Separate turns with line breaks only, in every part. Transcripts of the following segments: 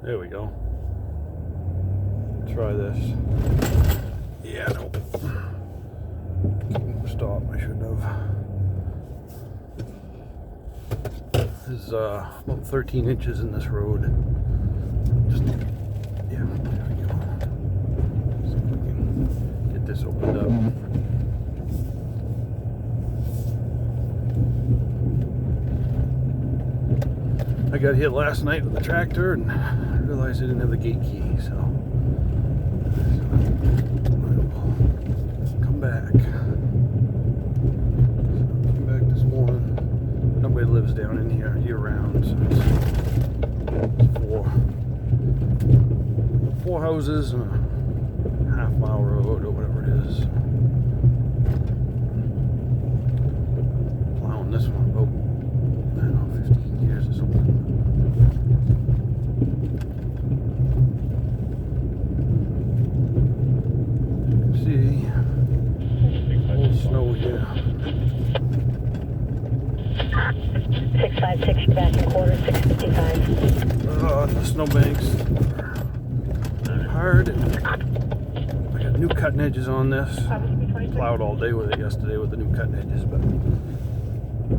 There we go. Try this. Yeah, no. Stop, I shouldn't have. There's about 13 inches in this road. Just, yeah, there we go. See if we can get this opened up. I got hit last night with the tractor and realized I didn't have the gate key, so I will come back. Came back this morning. Nobody lives down in here year round, so it's four houses and a half-mile road or whatever it is. Plowing this one about, I don't know, 15 years or something. See, old snow here.
656 back in quarter, 655.
The snowbanks are hard. I got new cutting edges on this. Plowed all day with it yesterday with the new cutting edges, but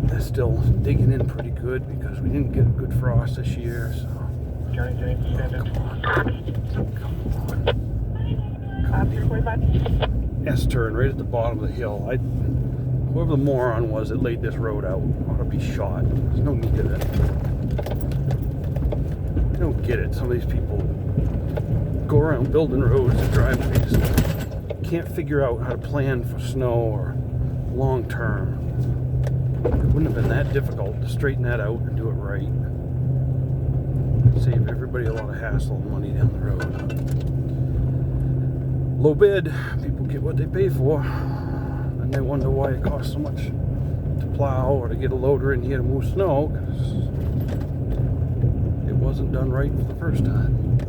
they're still digging in pretty good because we didn't get a good frost this year. So S-turn right at the bottom of the hill. Whoever the moron was that laid this road out ought to be shot. There's no need of it. I don't get it. Some of these people go around building roads and driveways and can't figure out how to plan for snow or long term. It wouldn't have been that difficult to straighten that out and do it right. Save everybody a lot of hassle and money down the road. Low bid, people get what they pay for. And they wonder why it costs so much to plow or to get a loader in here to move snow, because it wasn't done right for the first time. Do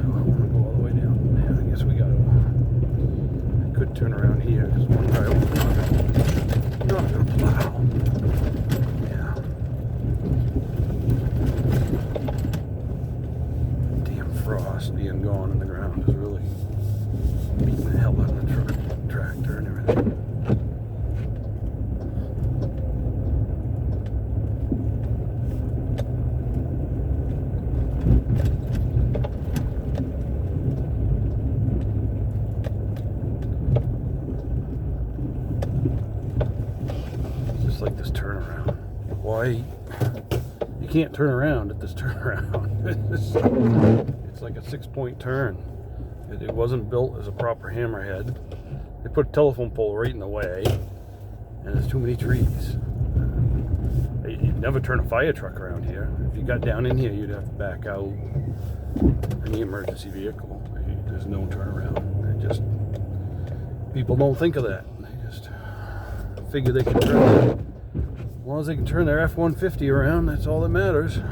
I want to go all the way down? Yeah, I guess we got to. I could turn around here because one guy was not going to plow. Yeah. Frost being gone in the ground is really beating the hell out of the tractor and everything. It's just like this turnaround. Why? You can't turn around at this turnaround. It's like a 6-point turn. It wasn't built as a proper hammerhead. They put a telephone pole right in the way, and there's too many trees. You'd never turn a fire truck around here. If you got down in here, you'd have to back out. Any emergency vehicle, there's no turnaround. People don't think of that. They just figure they can turn it. As long as they can turn their F-150 around, that's all that matters. You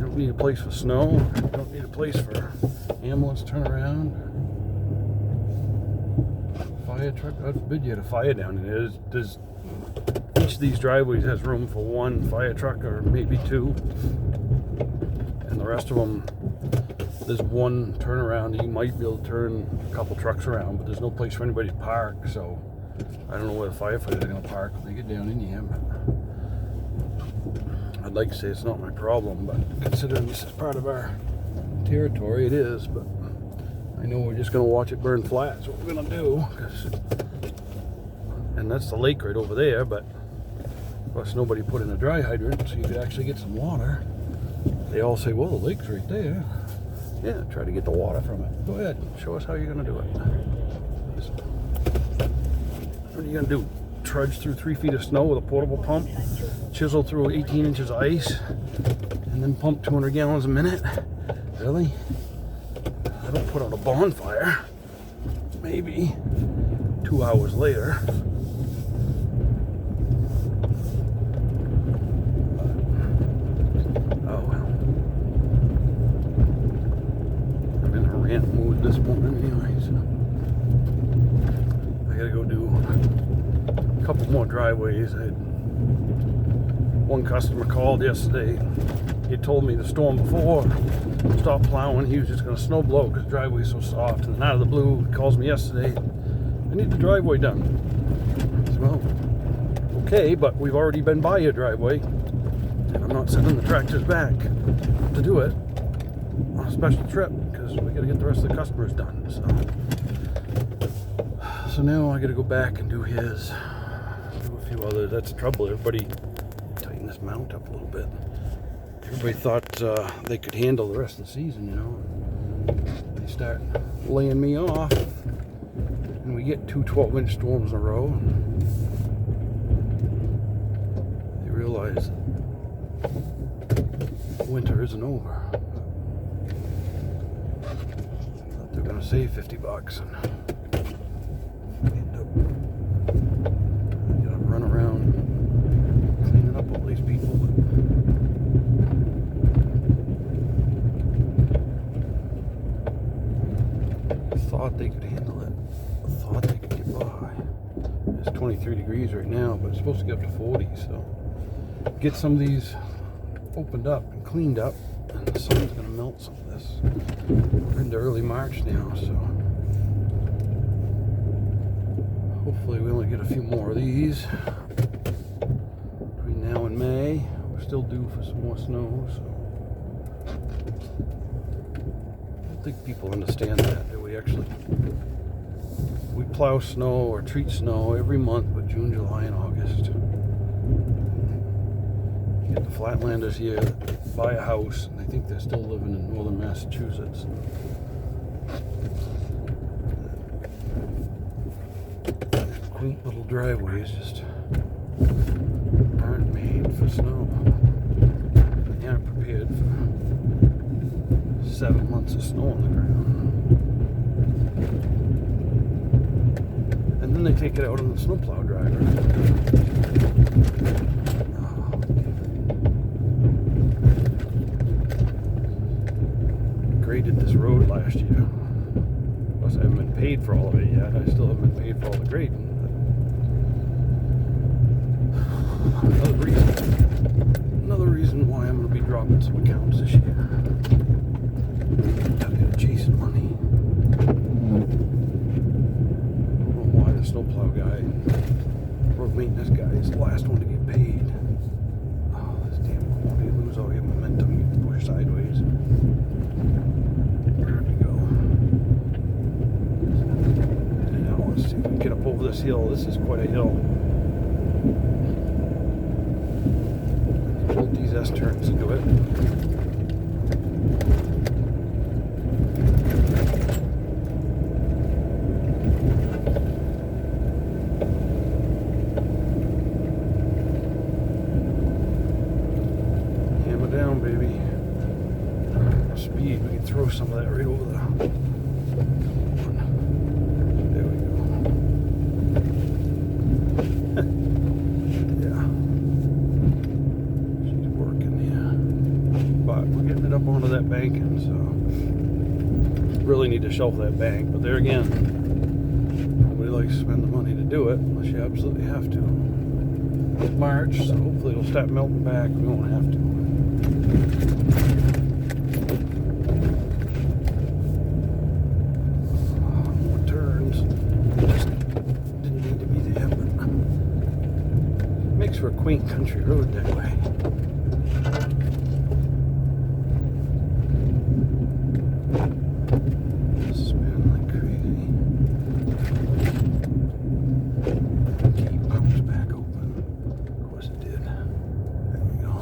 don't need a place for snow. You don't need a place for ambulance turnaround. Fire truck, God forbid you had a fire down in there. Each of these driveways has room for one fire truck or maybe two. And the rest of them, there's one turnaround that you might be able to turn a couple trucks around, but there's no place for anybody to park, so I don't know where the firefighters are going to park when they get down in here. But I'd like to say it's not my problem, but considering this is part of our territory, it is. But I know we're just going to watch it burn flat. That's what we're going to do. And that's the lake right over there, but of course nobody put in a dry hydrant so you could actually get some water. They all say, well, the lake's right there. Yeah, try to get the water from it. Go ahead, show us how you're going to do it. What are you going to do? Trudge through 3 feet of snow with a portable pump? Chisel through 18 inches of ice? And then pump 200 gallons a minute? Really? I don't put out a bonfire. Maybe 2 hours later. Oh well. I'm in a rant mood this morning anyway, so I gotta go do a couple more driveways. I had One customer called yesterday. He told me the storm before, stop plowing. He was just going to snow blow because the driveway's so soft. And then out of the blue, he calls me yesterday. I need the driveway done. I said, well, okay, but we've already been by your driveway, and I'm not sending the tractors back to do it on a special trip because we got to get the rest of the customers done. So now I got to go back and do his, do a few others. That's the trouble. Everybody tighten this mount up a little bit. Everybody thought they could handle the rest of the season, you know. They start laying me off, and we get 2 12-inch storms in a row. They realize winter isn't over. Thought they're going to save $50 and end up gonna run around cleaning up all these people. Thought they could handle it. Thought they could get by. It's 23 degrees right now, but it's supposed to get up to 40, so get some of these opened up and cleaned up, and the sun's gonna melt some of this. We're into early March now, so hopefully we only get a few more of these between now and May. We're still due for some more snow, so I don't think people understand that we plow snow or treat snow every month but June, July, and August. You get the Flatlanders here that buy a house, and I think they're still living in northern Massachusetts. Quaint little driveways just aren't made for snow. They aren't prepared for 7 months of snow on the ground. And then they take it out on the snowplow driver. Graded this road last year. Plus I haven't been paid for all of it yet. I still haven't been paid for all the grading. Another reason why I'm going to be dropping some accounts this year. Gotta get chasing money. The snowplow guy, road maintenance guy, is the last one to get paid. Oh, this damn corn, you lose all your momentum, you push sideways. There we go. And now let's see if we can get up over this hill. This is quite a hill. Build these S-turns into it. Down, baby. Speed, we can throw some of that right over the. There we go. Yeah. She's working here. But we're getting it up onto that banking, so really need to shelf that bank. But there again, nobody likes to spend the money to do it unless you absolutely have to. It's March, so hopefully it'll start melting back. We won't have to. More turns. Just didn't need to be there, but makes for a quaint country road that way. Spin like crazy. Key pops back open. Of course it did. There we go.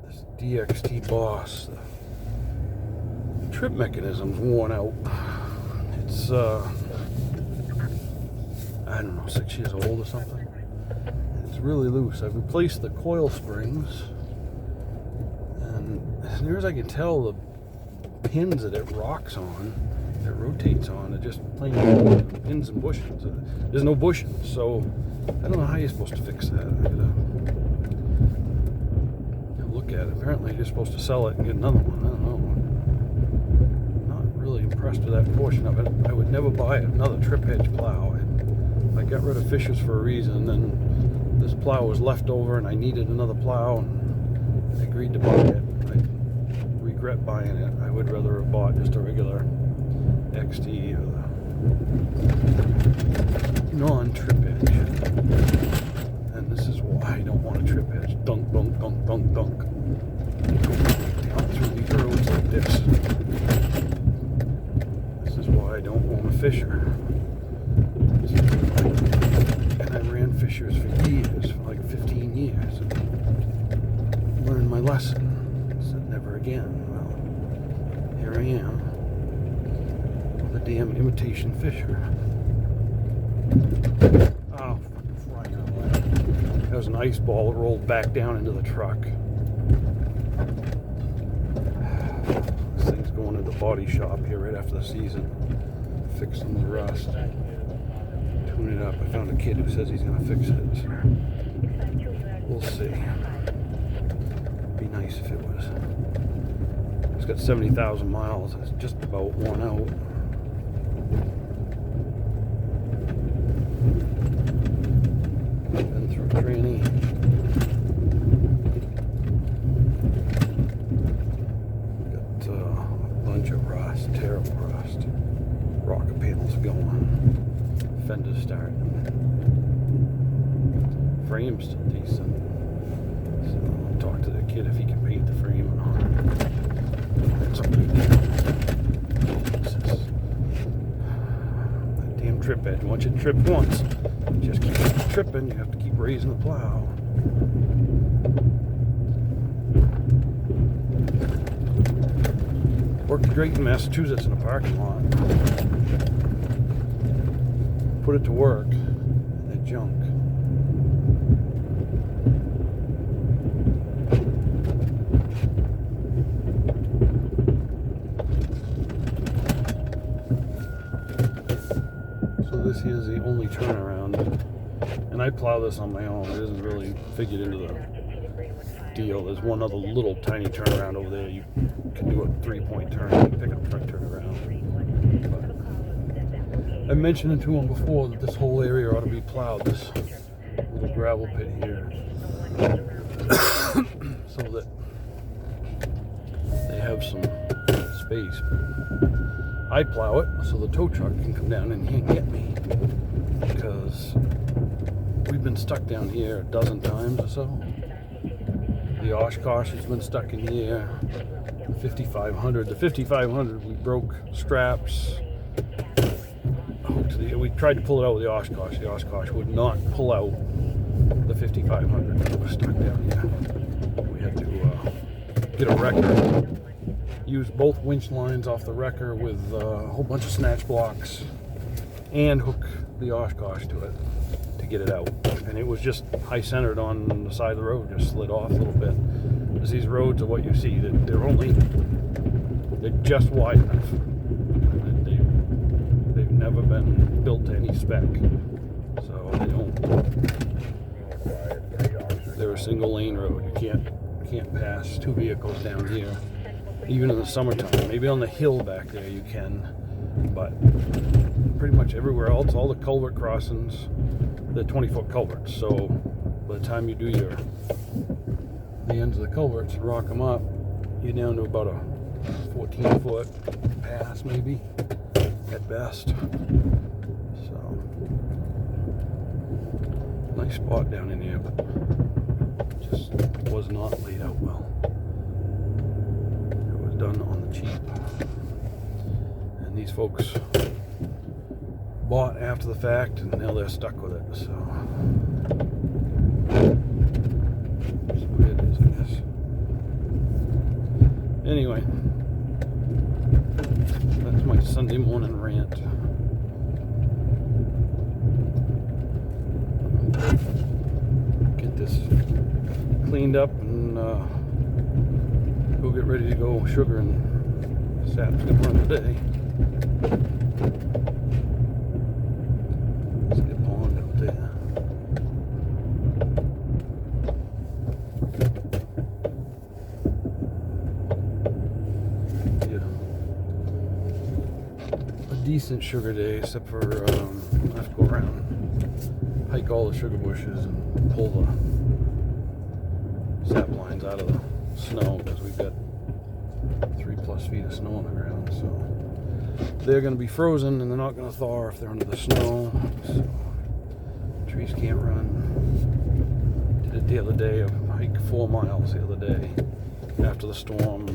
This DXT Boss, the trip mechanism's worn out. It's I don't know, 6 years old or something. It's really loose. I've replaced the coil springs, and as near as I can tell, the pins that it rocks on, it rotates on, are just plain pins and bushings. There's no bushings, so I don't know how you're supposed to fix that. I gotta look yet. Apparently you're supposed to sell it and get another one. I don't know. Not really impressed with that portion of it. I would never buy another trip edge plow. I got rid of Fishers for a reason, and then this plow was left over and I needed another plow and I agreed to buy it. I regret buying it. I would rather have bought just a regular XT or the non-trip edge. And this is why I don't want a trip edge. Dunk, dunk, dunk, dunk, dunk. Down through the roads like this. This is why I don't own a Fisher. And I ran Fishers for years, for like 15 years. And learned my lesson. Said never again. Well, here I am. With a damn imitation Fisher. Oh, flying out of the way. That was an ice ball that rolled back down into the truck. This thing's going to the body shop here right after the season. Fix some of the rust. Tune it up. I found a kid who says he's going to fix it. So we'll see. It'd be nice if it was. It's got 70,000 miles. It's just about worn out. Been through tranny. Got a bunch of rust, terrible rust. Rocker panels going. Fenders starting. Frame's still decent. So I'll talk to the kid if he can paint the frame or not. That's a big deal. That damn trip edge. Once you trip once, you just keep tripping. You have to keep raising the plow. Worked great in Massachusetts in a parking lot. Put it to work, and that junk. So this here is the only turnaround, and I plow this on my own. It isn't really figured into the deal. There's one other little tiny turnaround over there. You can do a 3-point turn and pick up front turnaround. I mentioned to him before that this whole area ought to be plowed, this little gravel pit here, so that they have some space. I plow it so the tow truck can come down in here and get me, because we've been stuck down here a dozen times or so. The Oshkosh has been stuck in here. The 5500. The 5500, we broke straps. We tried to pull it out with the Oshkosh. The Oshkosh would not pull out the 5500. It was stuck down here. We had to get a wrecker. Use both winch lines off the wrecker with a whole bunch of snatch blocks and hook the Oshkosh to it to get it out. And it was just high centered on the side of the road, just slid off a little bit. Because these roads are what you see, they're just wide enough. They've never been built to any spec. So they're a single lane road. You can't pass two vehicles down here. Even in the summertime. Maybe on the hill back there you can, but pretty much everywhere else, all the culvert crossings, they're 20-foot culverts. So by the time you do the ends of the culverts and rock them up, you're down to about a 14-foot pass maybe at best. So nice spot down in here, but just was not laid out well. Done on the cheap, and these folks bought after the fact and now they're stuck with it, so that's the way it is, I guess. Anyway, that's my Sunday morning rant. Get this cleaned up and go get ready to go sugar, and Sap's gonna run today. See the pond out there. decent sugar day, except for I have to go around, hike all the sugar bushes and pull the sap lines out of the snow because we've got 3+ feet of snow on the ground. So they're going to be frozen and they're not going to thaw if they're under the snow. So trees can't run. Did it the other day. I hiked 4 miles the other day after the storm.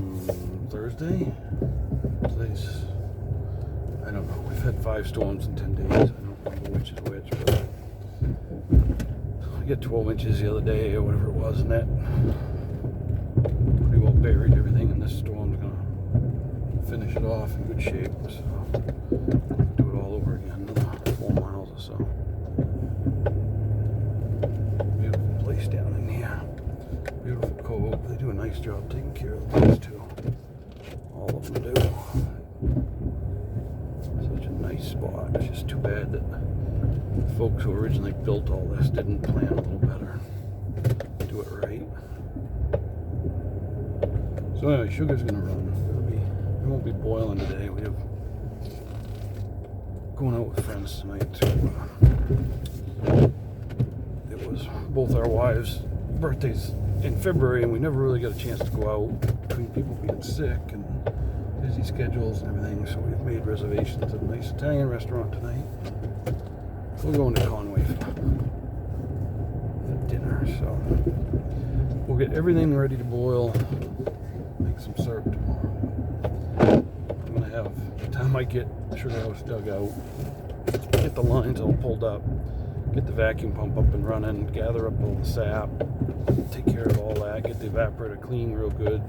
Thursday. Today's, I don't know. We've had 5 storms in 10 days. I don't remember which is which, but I got 12 inches the other day or whatever it was, and that pretty well buried everything. And this storm's gonna finish it off in good shape. So do it all over again. Another 4 miles or so. Beautiful place down in here. Beautiful cove. They do a nice job taking care of the place too. All of them do. Such a nice spot. It's just too bad that the folks who originally built all this didn't plan a little better. Do it right. So anyway, sugar's gonna run. It won't be boiling today. We have going out with friends tonight too. It was both our wives' birthdays in February, and we never really got a chance to go out between people being sick and busy schedules and everything. So we've made reservations at a nice Italian restaurant tonight. We're going to Conway for dinner. So we'll get everything ready to boil. Make some syrup tomorrow. I'm gonna have, by the time I get the sugar house dug out, get the lines all pulled up, get the vacuum pump up and running, gather up all the sap, take care of all that, get the evaporator clean real good.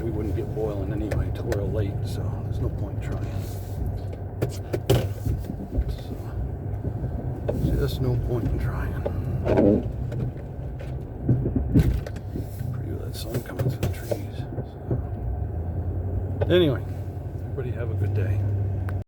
We wouldn't get boiling anyway till real late, so there's no point trying. So, just no point in trying. Pretty with that sun coming through the trees. So, anyway, everybody have a good day.